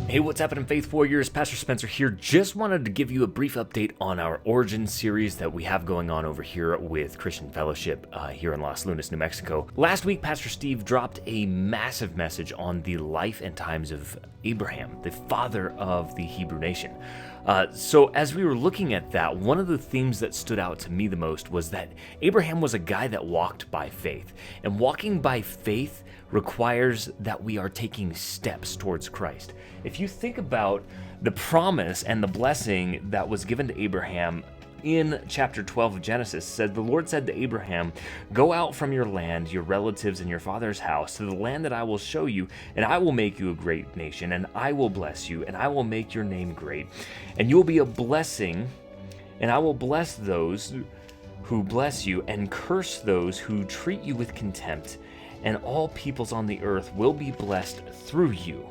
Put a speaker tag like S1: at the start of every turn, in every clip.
S1: Hey, what's happening, Faith Warriors? Pastor Spencer here. Just wanted to give you a brief update on our Origin series that we have going on over here with Christian Fellowship here in Los Lunas, New Mexico. Last week, Pastor Steve dropped a massive message on the life and times of Abraham, the father of the Hebrew nation. So as we were looking at that, one of the themes that stood out to me the most was that Abraham was a guy that walked by faith. And walking by faith requires that we are taking steps towards Christ. If you think about the promise and the blessing that was given to Abraham in chapter 12 of Genesis, said the Lord said to Abraham, "Go out from your land, your relatives, and your father's house to the land that I will show you, and I will make you a great nation, and I will bless you, and I will make your name great, and you will be a blessing, and I will bless those who bless you, and curse those who treat you with contempt, and all peoples on the earth will be blessed through you."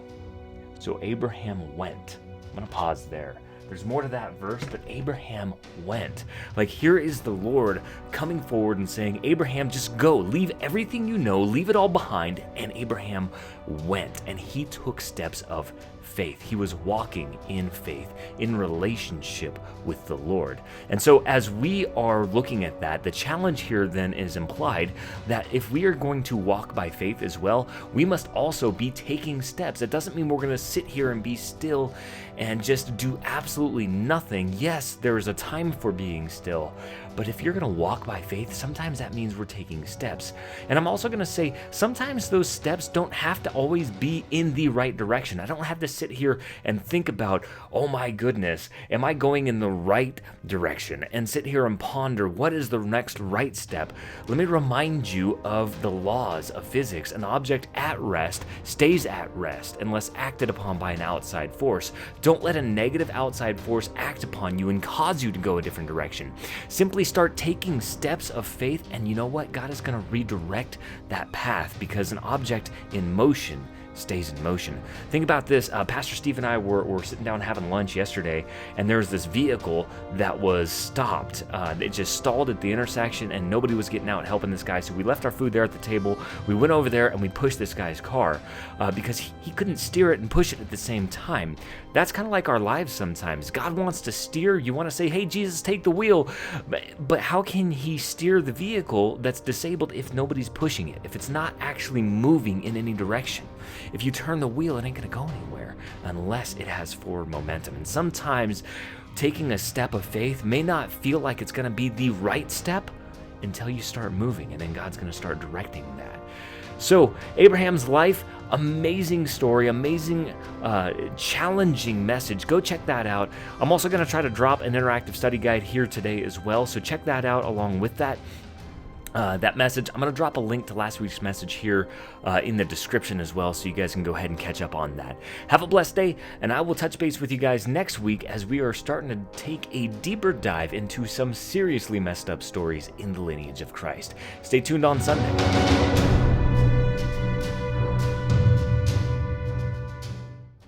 S1: So Abraham went. I'm going to pause there. There's more to that verse, but Abraham went. Like, here is the Lord coming forward and saying, Abraham, just go, leave everything you know, leave it all behind. And Abraham went, and he took steps of faith. He was walking in faith, in relationship with the Lord. And so as we are looking at that, the challenge here then is implied that if we are going to walk by faith as well, we must also be taking steps. It doesn't mean we're going to sit here and be still and just do absolutely nothing. Yes, there is a time for being still, but if you're going to walk by faith, sometimes that means we're taking steps. And I'm also going to say, sometimes those steps don't have to always be in the right direction. I don't have to sit here and think about, oh my goodness, am I going in the right direction? And sit here and ponder, what is the next right step? Let me remind you of the laws of physics. An object at rest stays at rest unless acted upon by an outside force. Don't let a negative outside force act upon you and cause you to go a different direction. Simply start taking steps of faith, and you know what? God is going to redirect that path, because an object in motion stays in motion. Think about this. Pastor Steve and I were sitting down having lunch yesterday, and there was this vehicle that was stopped. It just stalled at the intersection, and nobody was getting out helping this guy. So we left our food there at the table. We went over there and we pushed this guy's car because he couldn't steer it and push it at the same time. That's kind of like our lives sometimes. God wants to steer. You want to say, hey, Jesus, take the wheel. But how can he steer the vehicle that's disabled if nobody's pushing it, if it's not actually moving in any direction? If you turn the wheel, it ain't going to go anywhere unless it has forward momentum. And sometimes taking a step of faith may not feel like it's going to be the right step until you start moving, and then God's going to start directing that. So Abraham's life, amazing story, amazing, challenging message. Go check that out. I'm also going to try to drop an interactive study guide here today as well, so check that out along with that. That message. I'm going to drop a link to last week's message here in the description as well, so you guys can go ahead and catch up on that. Have a blessed day, and I will touch base with you guys next week as we are starting to take a deeper dive into some seriously messed up stories in the lineage of Christ. Stay tuned on Sunday.